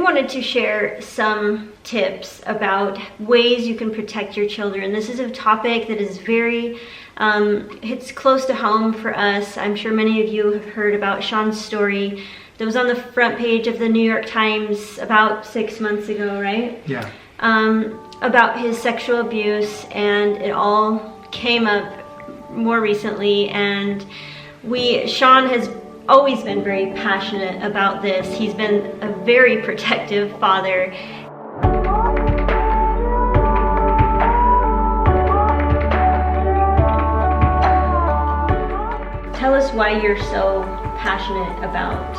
wanted to share some tips about ways you can protect your children. This is a topic that is very, it's close to home for us. I'm sure many of you have heard about Sean's story that was on the front page of the New York Times about 6 months ago, right? Yeah. About his sexual abuse, and it all came up more recently, and Sean has always been very passionate about this. He's been a very protective father. Tell us why you're so passionate about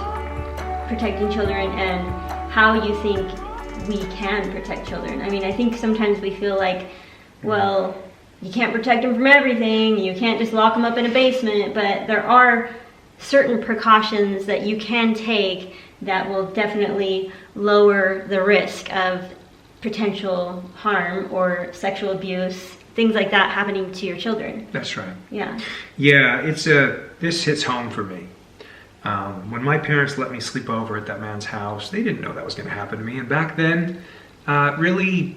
protecting children and how you think we can protect children. I mean, I think sometimes we feel like, well, you can't protect them from everything, you can't just lock them up in a basement, but there are certain precautions that you can take that will definitely lower the risk of potential harm or sexual abuse, things like that happening to your children. That's right. Yeah. Yeah, this hits home for me. When my parents let me sleep over at that man's house, they didn't know that was going to happen to me. And back then, really,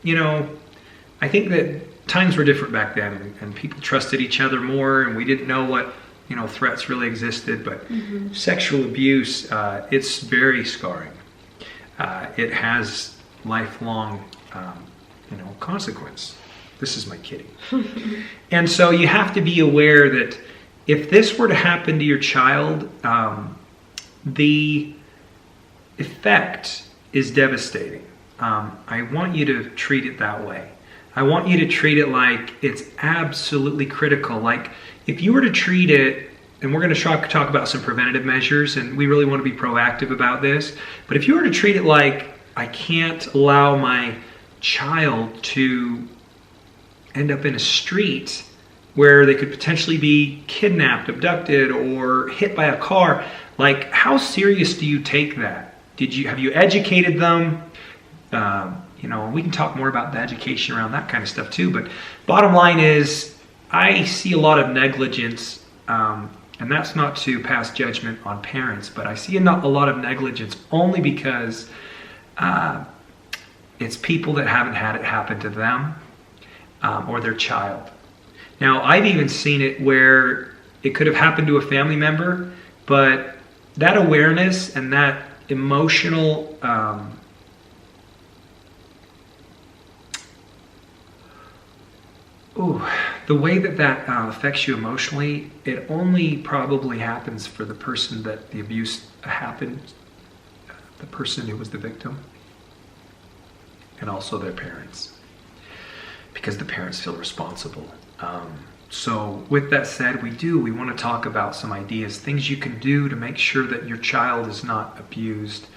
I think that times were different back then, and people trusted each other more, and we didn't know what, threats really existed. But sexual abuse, it's very scarring. It has lifelong, consequence. This is my kitty. And so you have to be aware that if this were to happen to your child, the effect is devastating. I want you to treat it that way. I want you to treat it like it's absolutely critical. Like if you were to treat it, and we're going to talk about some preventative measures, and we really want to be proactive about this, but if you were to treat it like I can't allow my child to end up in a street where they could potentially be kidnapped, abducted, or hit by a car, like how serious do you take that? Have you educated them? We can talk more about the education around that kind of stuff too, but bottom line is I see a lot of negligence, and that's not to pass judgment on parents, but I see a lot of negligence only because it's people that haven't had it happen to them or their child. Now, I've even seen it where it could have happened to a family member, but that awareness and that emotional the way that affects you emotionally, it only probably happens for the person that the abuse happened, the person who was the victim, and also their parents, because the parents feel responsible. So with that said, we want to talk about some ideas, things you can do to make sure that your child is not abused.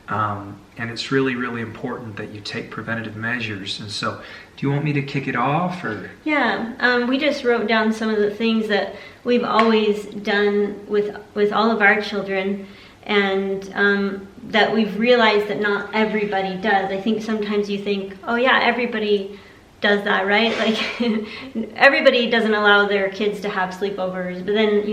And it's really, really important that you take preventative measures. And so, do you want me to kick it off, or? Yeah, we just wrote down some of the things that we've always done with all of our children, and that we've realized that not everybody does. I think sometimes you think, oh yeah, everybody does that, right? Like everybody doesn't allow their kids to have sleepovers, but then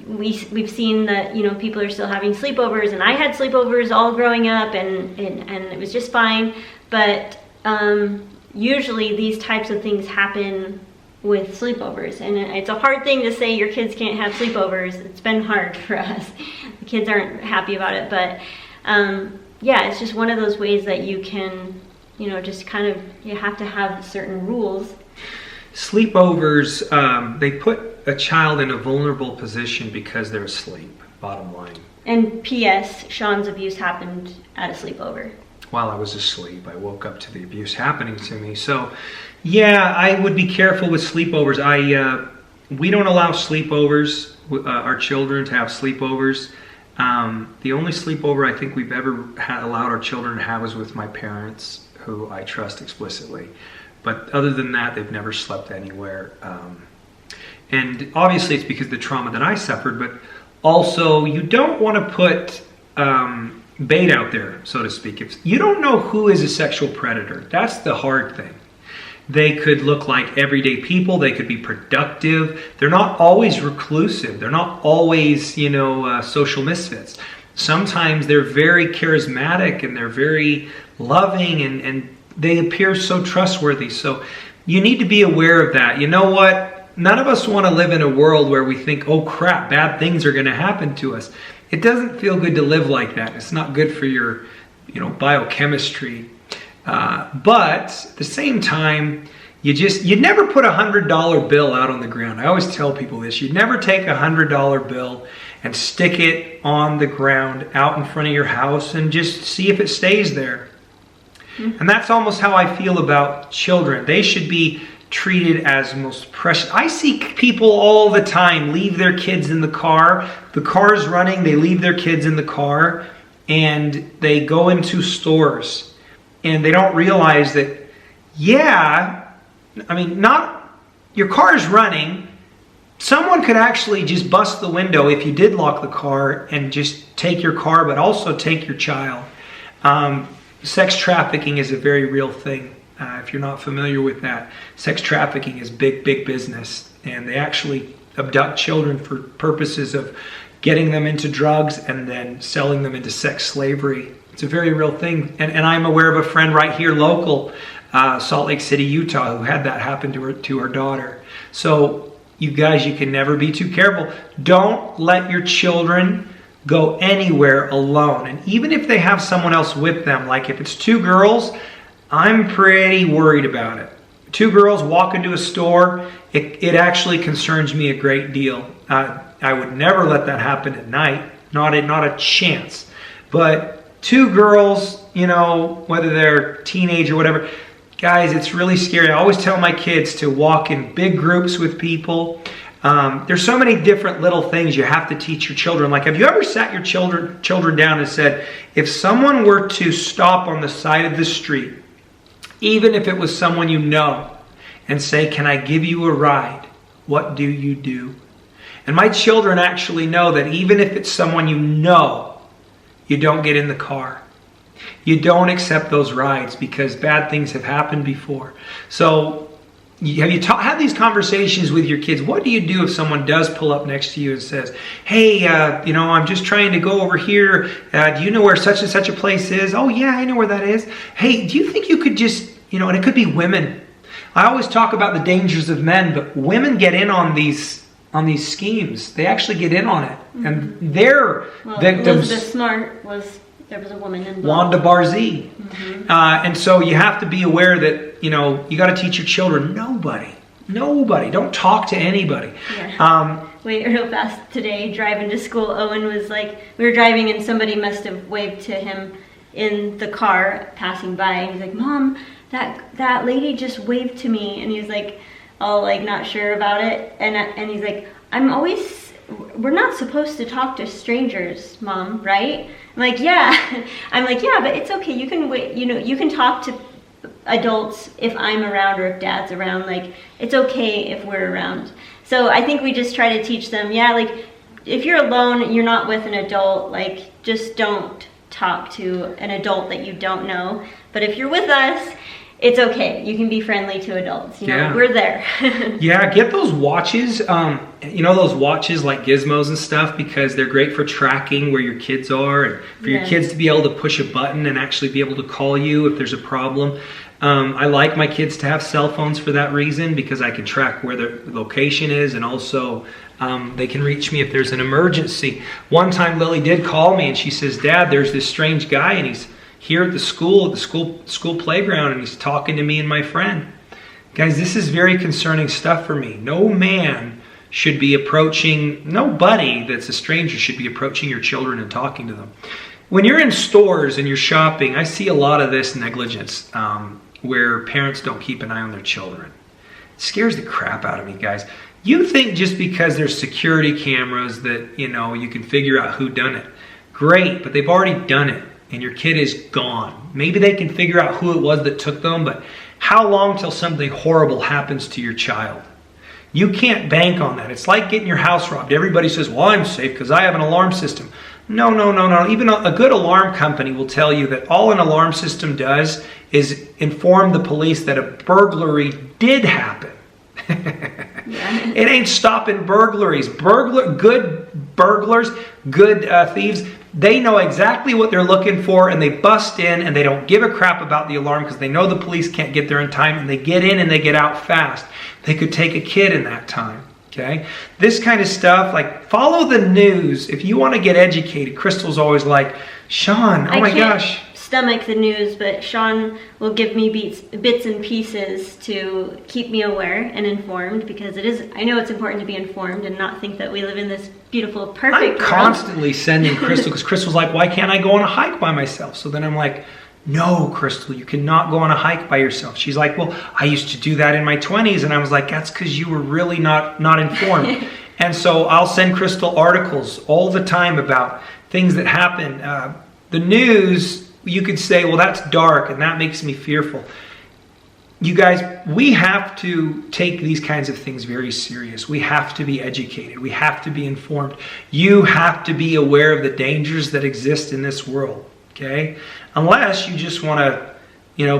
we've seen that people are still having sleepovers, and I had sleepovers all growing up, and it was just fine. But usually these types of things happen with sleepovers, and it's a hard thing to say your kids can't have sleepovers. It's been hard for us. The kids aren't happy about it, but it's just one of those ways that you can just kind of, you have to have certain rules. Sleepovers, they put a child in a vulnerable position because they're asleep, bottom line. And P.S., Sean's abuse happened at a sleepover. While I was asleep, I woke up to the abuse happening to me. So, yeah, I would be careful with sleepovers. We don't allow sleepovers, our children to have sleepovers. The only sleepover I think we've ever allowed our children to have was with my parents, who I trust explicitly. But other than that, they've never slept anywhere. And obviously it's because of the trauma that I suffered, but also you don't want to put bait out there, so to speak. If you don't know who is a sexual predator, that's the hard thing. They could look like everyday people. They could be productive. They're not always reclusive. They're not always, social misfits. Sometimes they're very charismatic and they're very loving and they appear so trustworthy. So you need to be aware of that. You know what? None of us want to live in a world where we think, oh crap, bad things are going to happen to us. It doesn't feel good to live like that. It's not good for your, biochemistry. But at the same time, you'd never put $100 bill out on the ground. I always tell people this. You'd never take $100 bill and stick it on the ground out in front of your house and just see if it stays there. Mm-hmm. And that's almost how I feel about children. They should be treated as most precious. I see people all the time leave their kids in the car. The car's running, they leave their kids in the car, and they go into stores. And they don't realize that, not your car is running. Someone could actually just bust the window if you did lock the car and just take your car, but also take your child. Sex trafficking is a very real thing. If you're not familiar with that, sex trafficking is big, big business. And they actually abduct children for purposes of getting them into drugs and then selling them into sex slavery. It's a very real thing. And I'm aware of a friend right here local, Salt Lake City, Utah, who had that happen to her daughter. So you guys, you can never be too careful. Don't let your children go anywhere alone. And even if they have someone else with them, like if it's two girls, I'm pretty worried about it. Two girls walk into a store, it actually concerns me a great deal. I would never let that happen at night, not a chance. But two girls, whether they're teenage or whatever, guys, it's really scary. I always tell my kids to walk in big groups with people. There's so many different little things you have to teach your children. Like, have you ever sat your children down and said, if someone were to stop on the side of the street, even if it was someone you know, and say, can I give you a ride? What do you do? And my children actually know that even if it's someone you know, you don't get in the car. You don't accept those rides because bad things have happened before. So have you had these conversations with your kids? What do you do if someone does pull up next to you and says, hey, I'm just trying to go over here. Do you know where such and such a place is? Oh, yeah, I know where that is. Hey, do you think you could just, and it could be women. I always talk about the dangers of men, but women get in on these schemes. They actually get in on it. Mm-hmm. And they're victims. Elizabeth Smart there was a woman in Wannabe. Mm-hmm. And so you have to be aware that, you got to teach your children, nobody, don't talk to anybody. Yeah. Wait, real fast, today, driving to school, Owen was like, we were driving and somebody must have waved to him in the car passing by. And he's like, Mom, that lady just waved to me. And he's like, all like not sure about it. And he's like, we're not supposed to talk to strangers, Mom, right? I'm like, yeah. But it's okay. You can wait. You can talk to adults if I'm around or if Dad's around. Like, it's okay if we're around. So I think we just try to teach them, like, if you're alone, you're not with an adult, like, just don't talk to an adult that you don't know. But if you're with us, it's okay. You can be friendly to adults. We're there. Yeah, get those watches. Those watches like gizmos and stuff, because they're great for tracking where your kids are, and for your kids to be able to push a button and actually be able to call you if there's a problem. I like my kids to have cell phones for that reason, because I can track where their location is, and also they can reach me if there's an emergency. One time Lily did call me and she says, Dad, there's this strange guy and he's here at the school playground, and he's talking to me and my friend. Guys, this is very concerning stuff for me. Nobody that's a stranger should be approaching your children and talking to them. When you're in stores and you're shopping, I see a lot of this negligence where parents don't keep an eye on their children. It scares the crap out of me, guys. You think just because there's security cameras that, you can figure out who done it. Great, but they've already done it. And your kid is gone. Maybe they can figure out who it was that took them, but how long till something horrible happens to your child? You can't bank on that. It's like getting your house robbed. Everybody says, well, I'm safe because I have an alarm system. No. Even a good alarm company will tell you that all an alarm system does is inform the police that a burglary did happen. It ain't stopping burglaries. Good burglars, good thieves, They know exactly what they're looking for, and they bust in, and they don't give a crap about the alarm because they know the police can't get there in time, and they get in and they get out fast. They could take a kid in that time. Okay? This kind of stuff, like, follow the news. If you want to get educated, Crystal's always like, Sean, oh my gosh. Stomach the news, but Sean will give me bits and pieces to keep me aware and informed, because I know it's important to be informed and not think that we live in this beautiful, perfect I'm world. constantly sending Crystal, because Crystal's like, why can't I go on a hike by myself? So then I'm like, no, Crystal, you cannot go on a hike by yourself. She's like, well, I used to do that in my 20s. And I was like, that's because you were really not informed. And so I'll send Crystal articles all the time about things that happen. The news, you could say, well, that's dark and that makes me fearful. You guys, we have to take these kinds of things very serious. We have to be educated. We have to be informed. You have to be aware of the dangers that exist in this world, okay? Unless you just want to,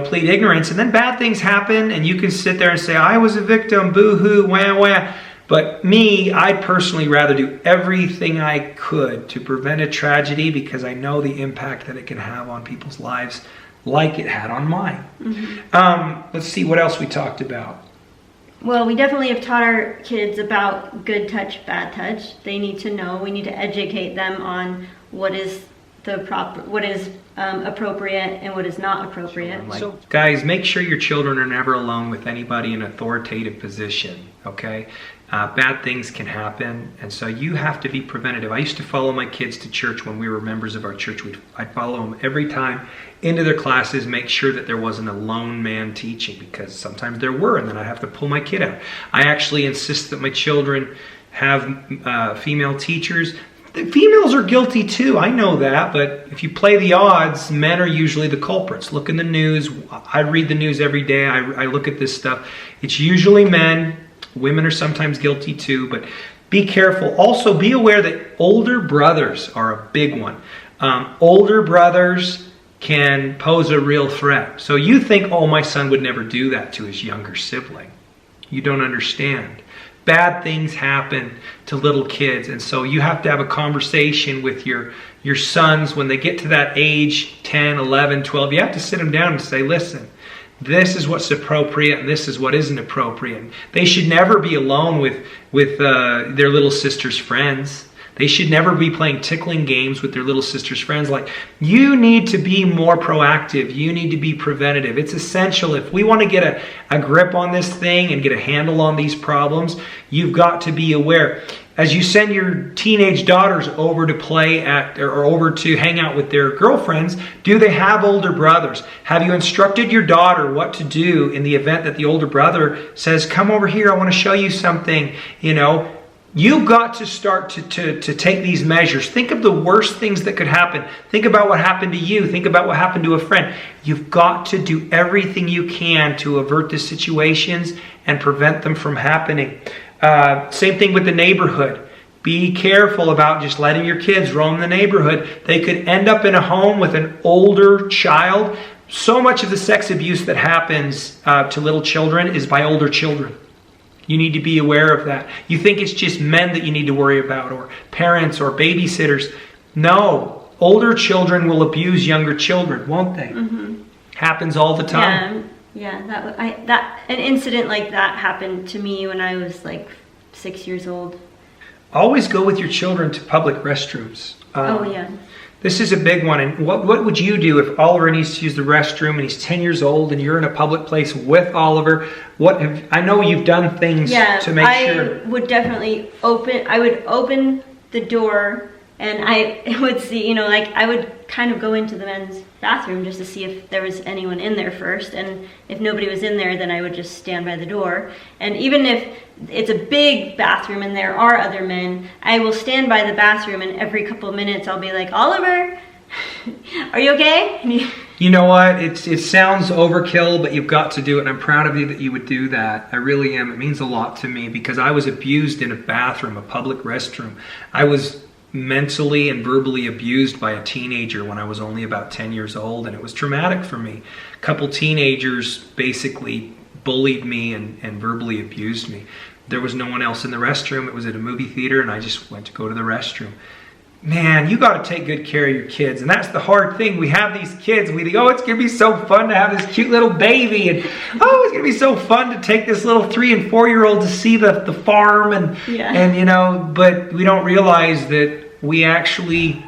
plead ignorance, and then bad things happen and you can sit there and say, I was a victim, boo-hoo, wah, wah. But me, I'd personally rather do everything I could to prevent a tragedy, because I know the impact that it can have on people's lives like it had on mine. Mm-hmm. Let's see what else we talked about. Well, we definitely have taught our kids about good touch, bad touch. They need to know. We need to educate them on what is appropriate and what is not appropriate. So, guys, make sure your children are never alone with anybody in an authoritative position, okay? Bad things can happen, and so you have to be preventative. I used to follow my kids to church when we were members of our church. I'd follow them every time into their classes, make sure that there wasn't a lone man teaching, because sometimes there were, and then I'd have to pull my kid out. I actually insist that my children have female teachers. The females are guilty too, I know that, but if you play the odds, men are usually the culprits. Look in the news. I read the news every day. I look at this stuff. It's usually men. Women are sometimes guilty too, but be careful. Also, be aware that older brothers are a big one. Older brothers can pose a real threat. So you think, oh, my son would never do that to his younger sibling. You don't understand. Bad things happen to little kids, and so you have to have a conversation with your sons when they get to that age, 10, 11, 12. You have to sit them down and say, listen, this is what's appropriate and this is what isn't appropriate. They should never be alone with their little sister's friends. They should never be playing tickling games with their little sister's friends. Like, you need to be more proactive. You need to be preventative. It's essential. If we want to get a grip on this thing and get a handle on these problems, you've got to be aware. As you send your teenage daughters over to play or over to hang out with their girlfriends, do they have older brothers? Have you instructed your daughter what to do in the event that the older brother says, come over here, I want to show you something, You've got to start to take these measures. Think of the worst things that could happen. Think about what happened to you. Think about what happened to a friend. You've got to do everything you can to avert the situations and prevent them from happening. Same thing with the neighborhood. Be careful about just letting your kids roam the neighborhood. They could end up in a home with an older child. So much of the sex abuse that happens to little children is by older children. You need to be aware of that. You think it's just men that you need to worry about, or parents or babysitters. No, older children will abuse younger children, won't they? Mm-hmm. Happens all the time. Yeah. An incident like that happened to me when I was like 6 years old. Always go with your children to public restrooms. Yeah. This is a big one. And what would you do if Oliver needs to use the restroom and he's 10 years old and you're in a public place with Oliver? I know you've done things to make sure. I would definitely open the door, and I would see, I would kind of go into the men's bathroom just to see if there was anyone in there first. And if nobody was in there, then I would just stand by the door. And even if it's a big bathroom and there are other men, I will stand by the bathroom, and every couple of minutes I'll be like, Oliver, are you okay? You know what? It sounds overkill, but you've got to do it. And I'm proud of you that you would do that. I really am. It means a lot to me, because I was abused in a bathroom, a public restroom. I was mentally and verbally abused by a teenager when I was only about 10 years old, and it was traumatic for me. A couple teenagers basically bullied me and verbally abused me. There was no one else in the restroom. It was at a movie theater, and I just went to go to the restroom. man, you got to take good care of your kids. And that's the hard thing. We have these kids. We think, oh, it's going to be so fun to have this cute little baby. And, oh, it's going to be so fun to take this little 3 and 4-year-old to see the farm. And you know, but we don't realize that we actually,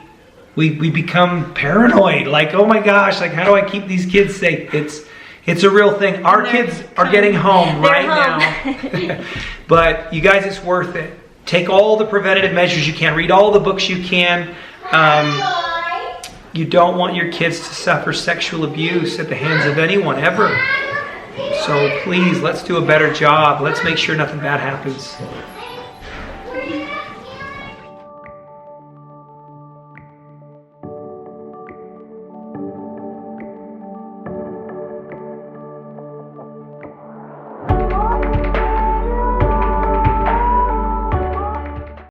we become paranoid. Like, oh my gosh, like, how do I keep these kids safe? It's a real thing. Our kids are getting home right now. But you guys, it's worth it. Take all the preventative measures you can. Read all the books you can. You don't want your kids to suffer sexual abuse at the hands of anyone, ever. So please, let's do a better job. Let's make sure nothing bad happens.